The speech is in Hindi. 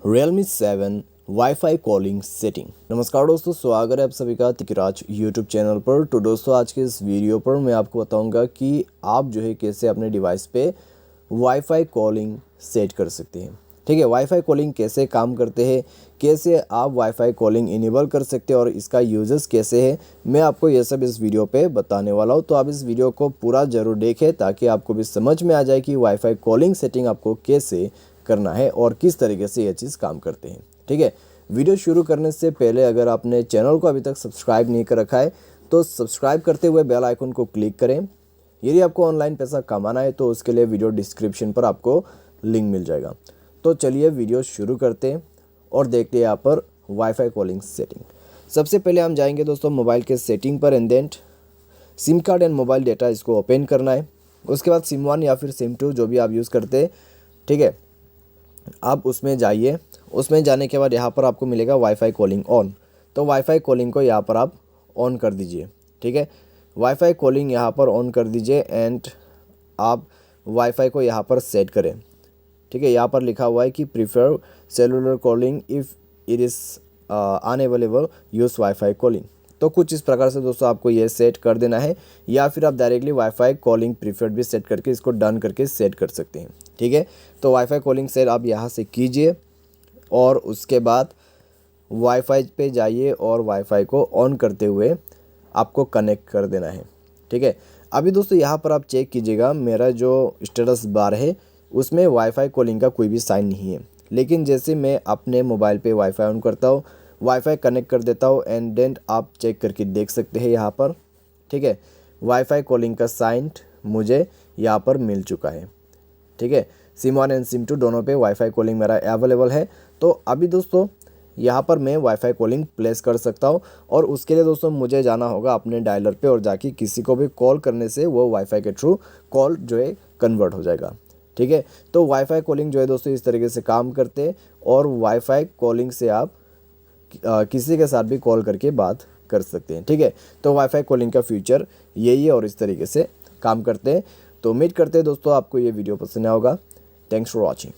Realme 7 wifi calling setting. नमस्कार दोस्तों, स्वागत है आप सभी का तिकराज यूट्यूब चैनल पर। तो दोस्तों आज के इस वीडियो पर मैं आपको बताऊंगा कि आप जो है कैसे अपने डिवाइस पे वाईफाई कॉलिंग सेट कर सकते हैं। ठीक है, वाईफाई कॉलिंग कैसे काम करते हैं, कैसे आप वाईफाई कॉलिंग इनेबल कर सकते हैं और इसका यूजेस कैसे है, मैं आपको ये सब इस वीडियो पे बताने वाला हूँ। तो आप इस वीडियो को पूरा ज़रूर देखें ताकि आपको भी समझ में आ जाए कि वाईफाई कॉलिंग सेटिंग आपको कैसे करना है और किस तरीके से ये चीज़ काम करते हैं। ठीक है, वीडियो शुरू करने से पहले अगर आपने चैनल को अभी तक सब्सक्राइब नहीं कर रखा है तो सब्सक्राइब करते हुए बेल आइकन को क्लिक करें। यदि आपको ऑनलाइन पैसा कमाना है तो उसके लिए वीडियो डिस्क्रिप्शन पर आपको लिंक मिल जाएगा। तो चलिए वीडियो शुरू करते हैं और देखते हैं यहाँ पर वाईफाई कॉलिंग सेटिंग। सबसे पहले हम जाएंगे दोस्तों मोबाइल के सेटिंग पर and then SIM card and mobile data इसको ओपन करना है। उसके बाद सिम 1 या फिर सिम 2 जो भी आप यूज़ करते हैं, ठीक है, आप उसमें जाइए। उसमें जाने के बाद यहाँ पर आपको मिलेगा वाईफाई कॉलिंग ऑन। तो वाईफाई कॉलिंग को यहाँ पर आप ऑन कर दीजिए। ठीक है, वाईफाई कॉलिंग यहाँ पर ऑन कर दीजिए एंड आप वाईफाई को यहाँ पर सेट करें। ठीक है, यहाँ पर लिखा हुआ है कि prefer cellular calling if it is unavailable use wifi calling. तो कुछ इस प्रकार से दोस्तों आपको ये सेट कर देना है, या फिर आप डायरेक्टली वाईफाई कॉलिंग प्रीफर्ड भी सेट करके इसको डन करके सेट कर सकते हैं। ठीक है, तो वाईफाई कॉलिंग सेट आप यहाँ से कीजिए और उसके बाद वाईफाई पे जाइए और वाईफाई को ऑन करते हुए आपको कनेक्ट कर देना है। ठीक है, अभी दोस्तों यहाँ पर आप चेक कीजिएगा, मेरा जो स्टेटस बार है उसमें वाईफाई कॉलिंग का कोई भी साइन नहीं है। लेकिन जैसे मैं अपने मोबाइल पे वाईफाई ऑन करता हूँ, वाईफाई कनेक्ट कर देता हूँ एंड देन आप चेक करके देख सकते हैं यहाँ पर। ठीक है, वाईफाई कॉलिंग का साइन मुझे यहाँ पर मिल चुका है। ठीक है, सिम 1 एंड सिम 2 दोनों पे वाईफाई कॉलिंग मेरा अवेलेबल है। तो अभी दोस्तों यहाँ पर मैं वाईफाई कॉलिंग प्लेस कर सकता हूँ और उसके लिए दोस्तों मुझे जाना होगा अपने डायलर पे और जाके किसी को भी कॉल करने से वो वाईफाई के थ्रू कॉल जो है कन्वर्ट हो जाएगा। ठीक है, तो वाईफाई कॉलिंग जो है दोस्तों इस तरीके से काम करते हैं और वाईफाई कॉलिंग से आप किसी के साथ भी कॉल करके बात कर सकते हैं। ठीक है, तो वाईफाई कॉलिंग का फ्यूचर यही है और इस तरीके से काम करते हैं। तो उम्मीद करते हैं दोस्तों आपको ये वीडियो पसंद आया होगा। Thanks for watching.